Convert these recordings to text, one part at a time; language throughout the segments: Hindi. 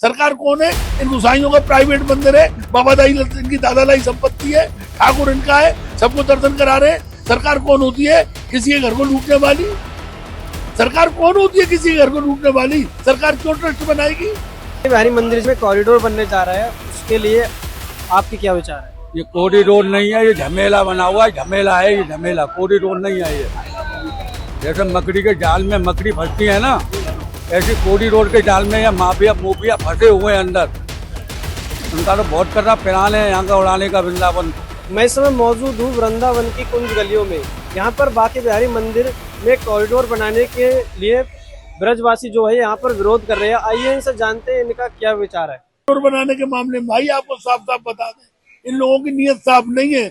सरकार कौन है? इन गुसाइयों का प्राइवेट मंदिर है, बाबा दाई इनकी दादालाई संपत्ति है, ठाकुर इनका है, सबको दर्शन करा रहे हैं। सरकार कौन होती है किसी के घर को लूटने वाली? सरकार कौन होती है किसी के घर को लूटने वाली? सरकार क्यों ट्रस्ट बनाएगी? बिहारी मंदिर में कॉरिडोर बनने जा रहा है, उसके लिए आपके क्या विचार है? ये कॉरिडोर नहीं है, ये झमेला बना हुआ है, झमेला है ये, झमेला कॉरिडोर नहीं है ये। जैसे मकड़ी के जाल में मकड़ी फंसती है ना, ऐसे कॉरिडोर के जाल में ये माफिया मूफिया फंसे हुए हैं अंदर। उनका तो बहुत करना प्लान है यहाँ का उड़ाने का वृंदावन। मैं इस समय मौजूद हूँ वृंदावन की कुंज गलियों में। यहाँ पर बांके बिहारी मंदिर में कॉरिडोर बनाने के लिए ब्रजवासी जो है यहाँ पर विरोध कर रहे हैं। आइए इनसे जानते हैं इनका क्या विचार है। कॉरिडोर बनाने के मामले में भाई आपको साफ साफ बता दें, इन लोगों की नीयत साफ नहीं है।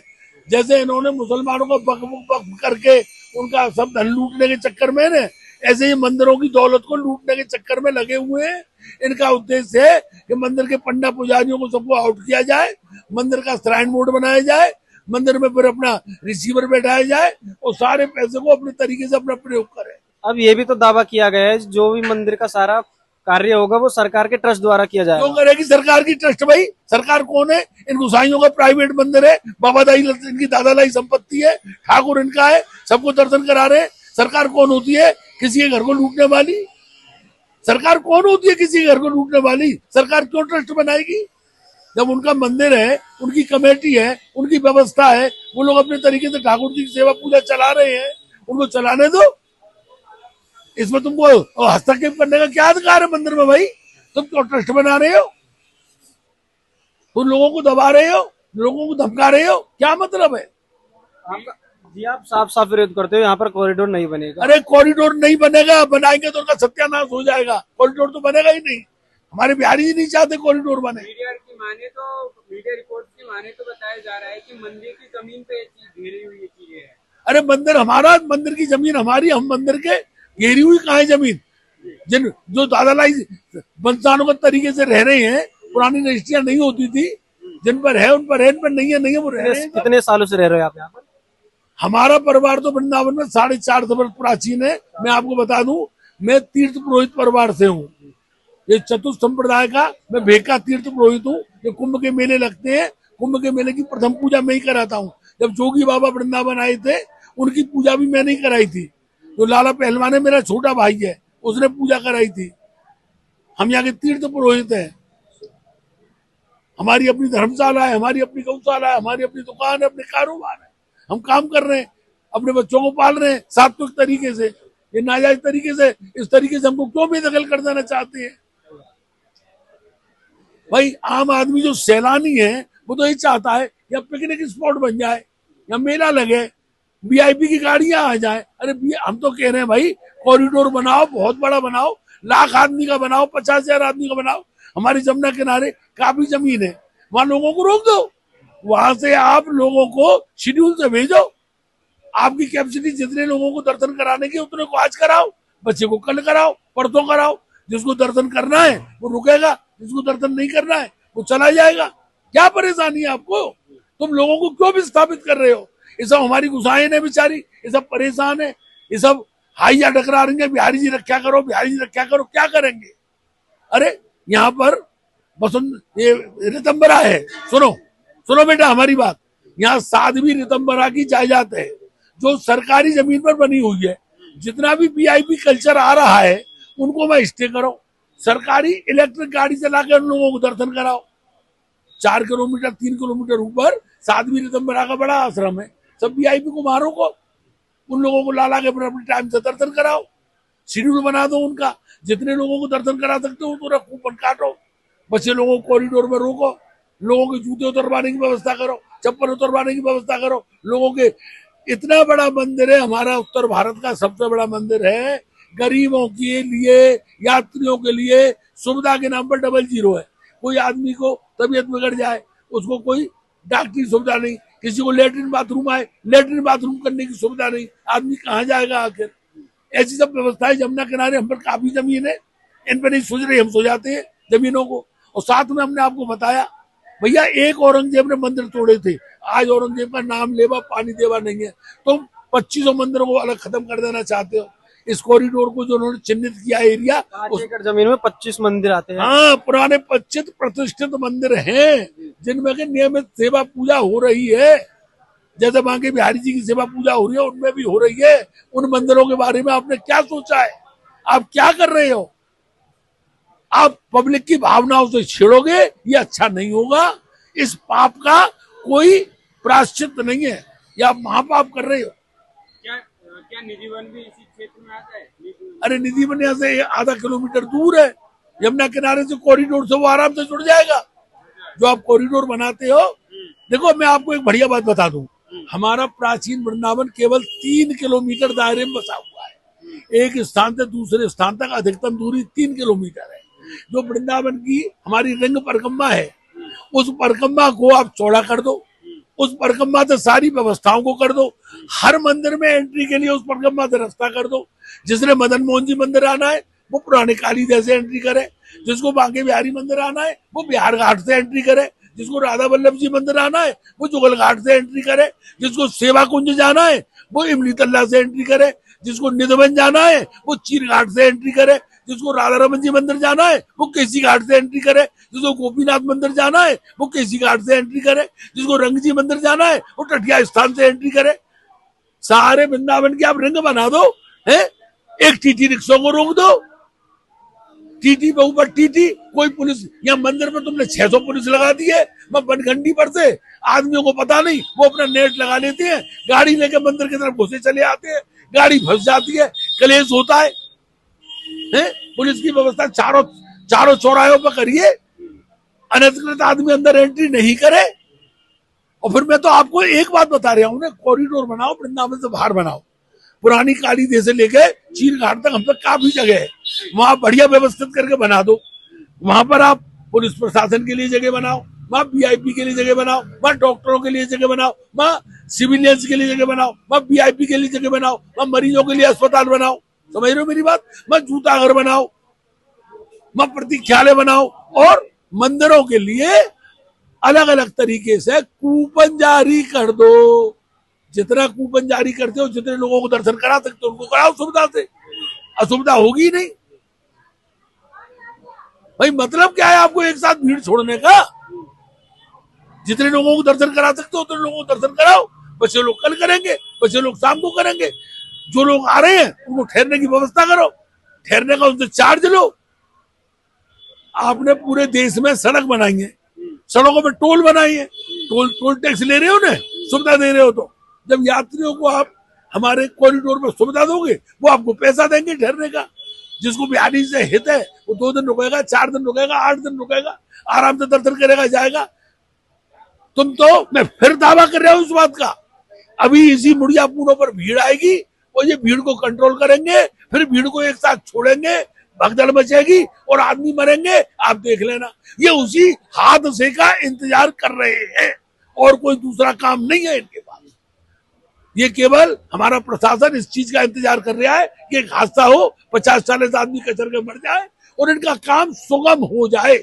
जैसे इन्होंने मुसलमानों को बक करके उनका सब धन लूटने के चक्कर में न, ऐसे ही मंदिरों की दौलत को लूटने के चक्कर में लगे हुए हैं। इनका उद्देश्य है कि मंदिर के पंडा पुजारियों को सबको आउट किया जाए, मंदिर का श्राइन बोर्ड बनाया जाए, मंदिर में फिर अपना रिसीवर बैठाया जाए और सारे पैसे को अपने तरीके से अपना प्रयोग करें। अब ये भी तो दावा किया गया है जो भी मंदिर का सारा कार्य होगा वो सरकार के ट्रस्ट द्वारा किया जाएगा। क्यों करेगी सरकार की ट्रस्ट? भाई सरकार कौन है? इन गुसाइयों का प्राइवेट मंदिर है, बाबा दाई इनकी दादालाई संपत्ति है, ठाकुर इनका है, सबको दर्शन करा रहे हैं। सरकार कौन होती है किसी के घर को लूटने वाली? सरकार कौन होती है किसी के घर को लूटने वाली? सरकार क्यों ट्रस्ट बनाएगी? जब उनका मंदिर है, उनकी कमेटी है, उनकी व्यवस्था है, वो लोग अपने तरीके से ठाकुर जी की सेवा पूजा चला रहे हैं, उनको चलाने दो। इसमें तुमको हस्तक्षेप करने का क्या अधिकार है मंदिर में? भाई तुम क्यों ट्रस्ट बना रहे हो? तुम लोगों को दबा रहे हो, लोगों को धमका रहे हो, क्या मतलब है? जी आप साफ साफ विरोध करते हो यहाँ पर कॉरिडोर नहीं बनेगा। अरे कॉरिडोर नहीं बनेगा, बनाएंगे तो उनका सत्यानाश हो जाएगा। कॉरिडोर तो बनेगा ही नहीं। हमारे बिहारी जी नहीं चाहते कॉरिडोर बने। मीडिया रिपोर्ट की माने तो बताया जा रहा है कि मंदिर की जमीन पे घेरी हुई ये चीजें है। अरे मंदिर हमारा, मंदिर की जमीन हमारी, हम मंदिर के घेरी हुई कहाँ है जमीन? जिन जो दादालाई वंशानुगत तरीके से रह रहे हैं, पुरानी रजिस्ट्रियां नहीं होती थी, जिन पर है उन पर है, इन पर नहीं है नहीं है, वो रह रहे हैं। कितने सालों से रह रहे हो आप यहाँ पर? हमारा परिवार तो वृंदावन में 450 वर्ष प्राचीन है। मैं आपको बता दूं, मैं तीर्थ पुरोहित परिवार से हूँ। ये चतुर्थ संप्रदाय का मैं भेका तीर्थ पुरोहित हूँ। ये कुंभ के मेले लगते हैं, कुंभ के मेले की प्रथम पूजा मैं ही कराता हूँ। जब जोगी बाबा वृंदावन आए थे, उनकी पूजा भी मैंने ही कराई थी। तो लाला पहलवान है, मेरा छोटा भाई है, उसने पूजा कराई थी। हम यहाँ के तीर्थ पुरोहित हैं। हमारी अपनी धर्मशाला है, हमारी अपनी गौशाला है, हमारी अपनी दुकान है, अपने कारोबार है। हम काम कर रहे हैं, अपने बच्चों को पाल रहे हैं सात्विक तरीके से। ये नाजायज तरीके से, इस तरीके से हमको क्यों बेदखल कर देना चाहते हैं? भाई आम आदमी जो सैलानी है वो तो यही चाहता है या पिकनिक स्पॉट बन जाए, या मेला लगे, वीआईपी की गाड़ियां आ जाए। अरे हम तो कह रहे हैं भाई कॉरिडोर बनाओ, बहुत बड़ा बनाओ, 1,00,000 आदमी का बनाओ, 50,000 आदमी का बनाओ। हमारी जमुना किनारे काफी जमीन है, वहां लोगों को रोक दो। वहां से आप लोगों को शेड्यूल से भेजो। आपकी कैपेसिटी जितने लोगों को दर्शन कराने की उतने को आज कराओ, बच्चे को कल कराओ, परसों कराओ। जिसको दर्शन करना है वो रुकेगा, जिसको दर्शन नहीं करना है वो चला जाएगा। क्या परेशानी है आपको? तुम लोगों को क्यों विस्थापित कर रहे हो? ये सब हमारी गुसाएं है बेचारी, ये सब परेशान है, ये सब हाइया टकरा रही है, बिहारी जी रक्षा करो, बिहारी जी रक्षा करो। क्या करेंगे? अरे यहाँ पर बसंत ये रितंबरा है, सुनो बेटा हमारी बात। यहाँ साध्वी रितंबरा की जायदाद है जो सरकारी जमीन पर बनी हुई है। जितना भी वीआईपी कल्चर आ रहा है उनको मैं स्टे करो, सरकारी इलेक्ट्रिक गाड़ी चला कर उन लोगों को दर्शन कराओ। 4 किलोमीटर 3 किलोमीटर ऊपर साध्वी रितंबरा का बड़ा आश्रम है। सब वीआईपी कुमारों को, उन लोगों को ला के अपने टाइम से दर्शन कराओ। शेड्यूल बना दो उनका, जितने लोगों को दर्शन करा सकते हो तो कूपन काटो। बच्चे लोगों को कॉरिडोर में रोको, लोगों के जूते उतरवाने की व्यवस्था करो, चप्पल उतरवाने की व्यवस्था करो। लोगों के इतना बड़ा मंदिर है, हमारा उत्तर भारत का सबसे बड़ा मंदिर है। गरीबों के लिए, यात्रियों के लिए सुविधा के नाम पर 00 है। कोई आदमी को तबीयत बिगड़ जाए, उसको कोई डॉक्टरी सुविधा नहीं, किसी को लेटरिन बाथरूम आए, लेटरिन बाथरूम करने की सुविधा नहीं। आदमी कहाँ जाएगा आखिर? ऐसी सब व्यवस्थाएं जमुना किनारे हम पर काफी जमीन है, इन पर नहीं सोच रहे, हम सो जाते हैं जमीनों को। और साथ में हमने आपको बताया भैया, एक औरंगजेब ने मंदिर तोड़े थे, आज औरंगजेब का नाम लेवा पानी देवा नहीं है। तुम 2500 मंदिरों को अलग खत्म कर देना चाहते हो। इस कॉरिडोर को जो उन्होंने चिन्हित किया एरिया, 5 एकड़ जमीन में 25 मंदिर आते हैं। हाँ, पुराने 25 प्रतिष्ठित मंदिर हैं जिनमें के नियमित सेवा पूजा हो रही है। जैसे बांके बिहारी जी की सेवा पूजा हो रही है, उनमें भी हो रही है। उन मंदिरों के बारे में आपने क्या सोचा है? आप क्या कर रहे हो? आप पब्लिक की भावनाओं से छेड़ोगे, ये अच्छा नहीं होगा। इस पाप का कोई प्रायश्चित नहीं है, ये आप महापाप कर रहे हो। क्या निधि वन भी इसी क्षेत्र में आता है? अरे निधि वन यहाँ से आधा किलोमीटर दूर है, यमुना किनारे से कॉरिडोर से वो आराम से जुड़ जाएगा। जो आप कॉरिडोर बनाते हो, देखो मैं आपको एक बढ़िया बात बता दूं, हमारा प्राचीन वृंदावन केवल 3 किलोमीटर दायरे में बसा हुआ है। एक स्थान से दूसरे स्थान तक अधिकतम दूरी 3 किलोमीटर है। जो वृंदावन की हमारी रिंग परिक्रमा है, उस परिक्रमा को आप चौड़ा कर दो, उस परिक्रमा से सारी व्यवस्थाओं को कर दो। हर मंदिर में एंट्री के लिए उस परिक्रमा से रास्ता कर दो। जिसने मदन मोहन जी मंदिर आना है वो पुराने कालीदह से एंट्री करे, जिसको बांके बिहारी मंदिर आना है वो बिहार घाट से एंट्री करे, जिसको राधा वल्लभ जी मंदिर आना है वो जुगल घाट से एंट्री करे, जिसको सेवा कुंज जाना है वो इमली तल्ला से एंट्री करे, जिसको निधवन जाना है वो चीर घाट से एंट्री करे, जिसको राधा रमन जी मंदिर जाना है वो केसी घाट से एंट्री करे, जिसको गोपीनाथ मंदिर जाना है वो केसी घाट से एंट्री करे, जिसको रंग जी मंदिर जाना है वो टटिया स्थान से एंट्री करे। सारे वृंदावन की आप रिंग बना दो, है? एक टीटी रिक्शा को रोक दो, टीटी पे ऊपर टीटी, कोई पुलिस। यहाँ मंदिर में तुमने 600 पुलिस लगा दी है, मैं बनखंडी पर से आदमियों को पता नहीं, वो अपना नेट लगा लेते हैं, गाड़ी लेके मंदिर की तरफ घुसे चले आते हैं, गाड़ी फंस जाती है, कलेश होता है। पुलिस की व्यवस्था चारों चौराहों पर करिए, अनधिकृत आदमी अंदर एंट्री नहीं करे। और फिर मैं तो आपको एक बात बता रहा हूँ ना, कॉरिडोर बनाओ, वृंदावन से बाहर बनाओ, पुरानी कालीदह से लेके चीर घाट तक हम तक काफी जगह है, वहां बढ़िया व्यवस्थित करके बना दो। वहां पर आप पुलिस प्रशासन के लिए जगह बनाओ, वहां वीआईपी के लिए जगह बनाओ, वहां डॉक्टरों के लिए जगह बनाओ, वहां सिविलियंस के लिए जगह बनाओ, वहां वीआईपी के लिए जगह बनाओ, वहां मरीजों के लिए अस्पताल बनाओ। समझ रहे हो मेरी बात? वहां जूता घर बनाओ, वहां प्रतीक्षालय बनाओ, और मंदिरों के लिए अलग अलग तरीके से कूपन जारी कर दो। जितना कूपन जारी करते हो, जितने लोगों को दर्शन करा सकते हो उनको कराओ सुविधा से, असुविधा होगी नहीं। भाई मतलब क्या है आपको एक साथ भीड़ छोड़ने का? जितने लोगों को दर्शन करा सकते हो उतने लोगों को दर्शन कराओ। बच्चे लोग कल करेंगे, बच्चे लोग शाम को करेंगे। जो लोग आ रहे हैं उनको ठहरने की व्यवस्था करो, ठहरने का उनसे चार्ज लो। आपने पूरे देश में सड़क बनाई है, सड़कों पे टोल बनाई है, टोल टैक्स ले रहे हो ना, सुविधा दे रहे हो। तो जब यात्रियों को आप हमारे कॉरिडोर में सुविधा दोगे, वो आपको पैसा देंगे ठहरने का। जिसको बिहारी से हित है वो 2 दिन रुकेगा, 4 दिन रुकेगा, 8 दिन रुकेगा, आराम से दर्शन करेगा, जाएगा। तुम तो, मैं फिर दावा कर रहा हूं इस बात का, अभी इसी मुड़िया पुलों पर भीड़ आएगी और ये भीड़ को कंट्रोल करेंगे, फिर भीड़ को एक साथ छोड़ेंगे, भगदड़ मचेगी और आदमी मरेंगे। आप देख लेना, ये उसी हादसे का इंतजार कर रहे हैं और कोई दूसरा काम नहीं है इनके पास। ये केवल हमारा प्रशासन इस चीज का इंतजार कर रहा है कि एक हादसा हो, 50-40 आदमी कचर के मर जाए और इनका काम सुगम हो जाए।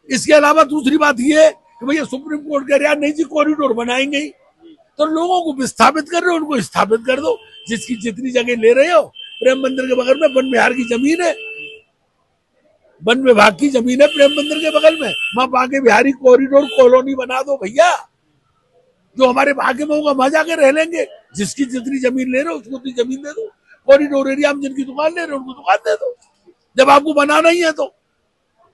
इसके अलावा दूसरी बात ये कि भैया सुप्रीम कोर्ट कह रहा नहीं जी कॉरिडोर बनाएंगे ही, तो लोगों को विस्थापित कर रहे हो, उनको स्थापित कर दो। जिसकी जितनी जगह ले रहे हो, प्रेम मंदिर के बगल में वन विहार की जमीन है, वन विभाग की जमीन है प्रेम मंदिर के बगल में, वहां बांके बिहारी कॉरिडोर कॉलोनी बना दो भैया। जो हमारे भाग्य में होगा वहां जाके रह लेंगे। जिसकी जितनी जमीन ले रहे हो उसको उतनी जमीन दे दो। कॉरिडोर एरिया में जिनकी दुकान ले रहे हो उनको दुकान दे दो। जब आपको बनाना ही है तो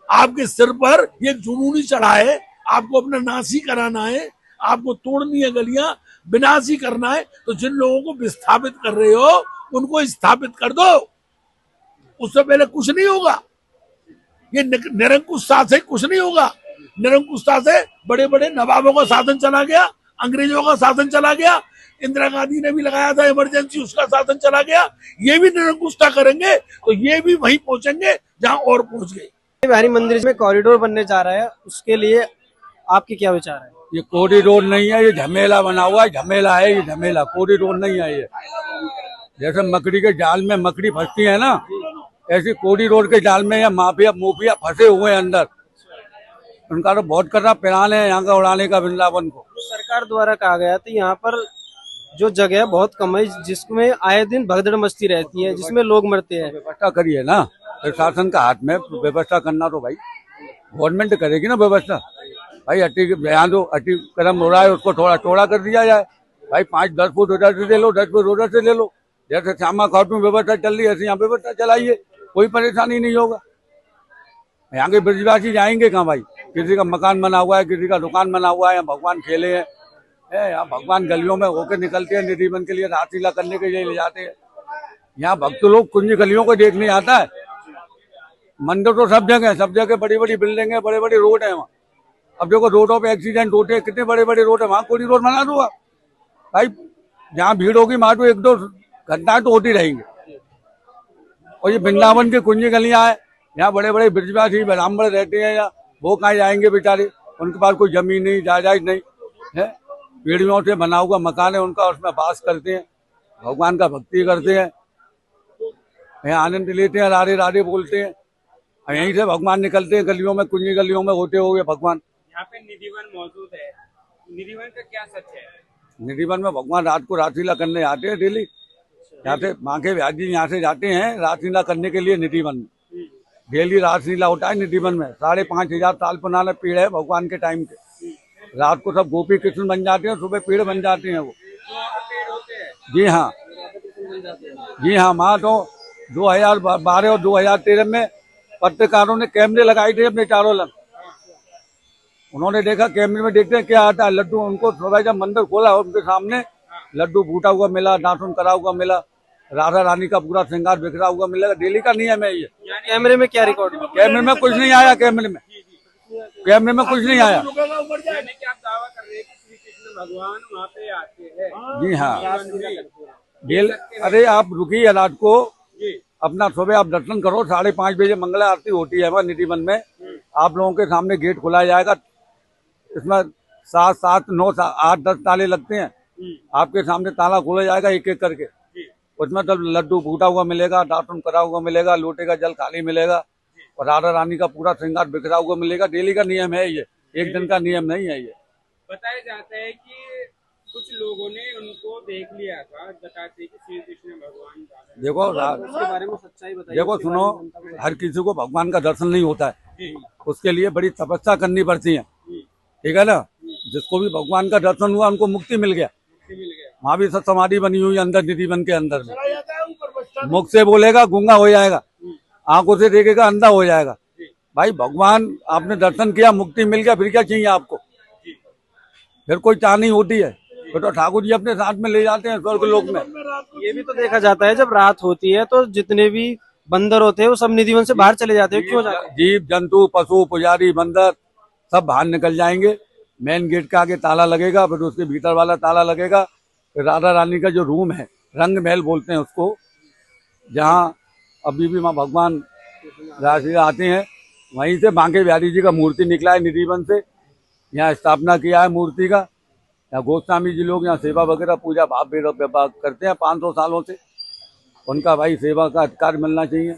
आपके सिर पर एक जुनूनी चढ़ा है, आपको अपना नासी कराना है, आपको तोड़नी है गलियां, विनाशी करना है। तो जिन लोगों को विस्थापित कर रहे हो उनको स्थापित कर दो, उससे पहले कुछ नहीं होगा। ये निरंकुशता से कुछ नहीं होगा। निरंकुशता से बड़े बड़े नवाबों का शासन चला गया, अंग्रेजों का शासन चला गया, इंदिरा गांधी ने भी लगाया था इमरजेंसी, उसका शासन चला गया। ये भी निरंकुशता करेंगे तो ये भी वहीं पहुंचेंगे जहां और पहुंच गए। बिहारी मंदिर में कॉरिडोर बनने जा रहा है, उसके लिए आपके क्या विचार है? ये कॉरिडोर नहीं है, ये झमेला बना हुआ है, झमेला है ये, झमेला कॉरिडोर नहीं है ये। जैसे मकड़ी के जाल में मकड़ी फंसती है ना, ऐसी कॉरिडोर के जाल में या माफिया मोफिया फंसे हुए हैं अंदर। उनका तो बहुत करना प्लान है यहाँ का उड़ाने का वृंदावन को। सरकार द्वारा कहा गया था यहाँ पर जो जगह है बहुत कम है, जिसमें आए दिन भगदड़ मस्ती रहती है, जिसमें लोग मरते हैं। व्यवस्था करिए ना, प्रशासन का हाथ में व्यवस्था करना, तो भाई गवर्नमेंट करेगी ना व्यवस्था। भाई यहाँ जो अति कदम हो रहा है उसको थोड़ा चौड़ा कर दिया जाए। भाई 5-10 फुट उधर से ले लो, 10 फुट उधर से ले लो। जैसे श्यामा घाट में व्यवस्था चल रही है ऐसे यहाँ व्यवस्था चलाइए, कोई परेशानी नहीं होगा। यहाँ के ब्रजवासी जाएंगे कहाँ भाई? किसी का मकान बना हुआ है, किसी का दुकान बना हुआ है, भगवान खेले हैं, यहाँ भगवान गलियों में होकर निकलते हैं, निधिवन के लिए रासलीला करने के लिए ले जाते हैं। यहाँ भक्त लोग कुंज गलियों को देखने आता है। मंदिर तो सब जगह बड़ी बड़ी बिल्डिंग है, बड़े बड़े रोड है वहाँ। अब देखो रोडों पे एक्सीडेंट होते हैं, कितने बड़े बड़े रोड है, वहाँ कोई रोड बना दो आप। भाई जहाँ भीड़ होगी वहाँ तो 1-2 घंटाएं तो होती रहेंगी। और ये वृंदावन की कुंज गलियां है, यहाँ बड़े बड़े ब्रजवासी ब्राह्मण रहते हैं, या वो कहाँ जाएंगे बेचारे? उनके पास कोई जमीन नहीं, जायदाद नहीं है, पीढ़ियों से बना हुआ मकान है उनका, उसमें वास करते हैं, भगवान का भक्ति करते हैं, यहाँ आनंद लेते हैं, राधे राधे बोलते हैं। यहीं से भगवान निकलते हैं गलियों में, कुंजी गलियों में होते हुए भगवान। यहाँ पे निधिवन मौजूद है, निधिवन का क्या सच है? निधिवन में भगवान रात को रासलीला करने आते हैं डेली। यहाँ से बांके बिहारी जी यहाँ से जाते हैं रासलीला करने के लिए निधिवन में। डेली रासलीला होता है निधिवन में। 5,500 साल पुराना पेड़ है भगवान के टाइम के। रात को सब गोपी कृष्ण बन जाते हैं, सुबह पेड़ बन जाते हैं वो। जी हाँ, जी हाँ। वहाँ तो 2012 और 2013 में पत्रकारों ने कैमरे लगाए थे अपने चारों लग। उन्होंने देखा, कैमरे में देखते हैं क्या आता है। लड्डू उनको सुबह जब मंदिर खोला उनके सामने लड्डू फूटा हुआ मिला, दातुन करा हुआ मिला, राधा रानी का पूरा श्रृंगार बिखरा हुआ मिलेगा। डेली का नियम है ये। कैमरे में क्या रिकॉर्ड? कैमरे में कुछ नहीं आया, कैमरे में कुछ नहीं आया। यानी कि आप दावा कर रहे हैं कि श्री कृष्ण भगवान वहाँ पे आते हैं? जी हाँ। अरे आप रुकिए, रात को अपना सुबह आप दर्शन करो। 5:30 बजे मंगला आरती होती है वहाँ निधिवन में। आप लोगों के सामने गेट खुला जाएगा। इसमें 7, 9, 8, 10 ताले लगते हैं। आपके सामने ताला खोला जाएगा एक एक करके। उसमें तब लड्डू फूटा हुआ मिलेगा, दातुन करा हुआ मिलेगा, लोटे का जल खाली मिलेगा, और राधा रानी का पूरा श्रृंगार बिखरा हुआ मिलेगा। डेली का नियम है ये, एक दिन का नियम नहीं है ये। बताया जाता है कि कुछ लोगों ने उनको देख लिया था, बताते कि श्री कृष्ण भगवान। देखो उसके बारे में सच्चाई बताइए। देखो सुनो, हर किसी को भगवान का दर्शन नहीं होता है, उसके लिए बड़ी तपस्या करनी पड़ती है, ठीक है ना। जिसको भी भगवान का दर्शन हुआ उनको मुक्ति मिल गया। वहाँ भी सब समाधि बनी हुई अंदर निधिवन के अंदर में। मुख से बोलेगा गूंगा हो जाएगा, आंखों से देखेगा अंधा हो जाएगा। भाई भगवान आपने दर्शन किया, मुक्ति मिल गया, फिर क्या चाहिए आपको? फिर कोई चाह नहीं होती है, फिर तो ठाकुर जी अपने साथ में ले जाते हैं स्वर्ग लोक में। ये भी तो देखा जाता है जब रात होती है तो जितने भी बंदर होते हैं वो सब निधिवन से बाहर चले जाते हैं। क्यों जाते हैं? जीव जंतु पशु पुजारी बंदर सब बाहर निकल जाएंगे। मेन गेट के आगे ताला लगेगा, फिर उसके भीतर वाला ताला लगेगा। फिर राधा रानी का जो रूम है, रंग महल बोलते हैं उसको, जहाँ अभी भी माँ भगवान रासलीला आते हैं, वहीं से बांके बिहारी जी का मूर्ति निकला है निधिवन से। यहाँ स्थापना किया है मूर्ति का। यहाँ गोस्वामी जी लोग यहाँ सेवा वगैरह पूजा भाव करते हैं 500 सालों से। उनका भाई सेवा का अधिकार मिलना चाहिए।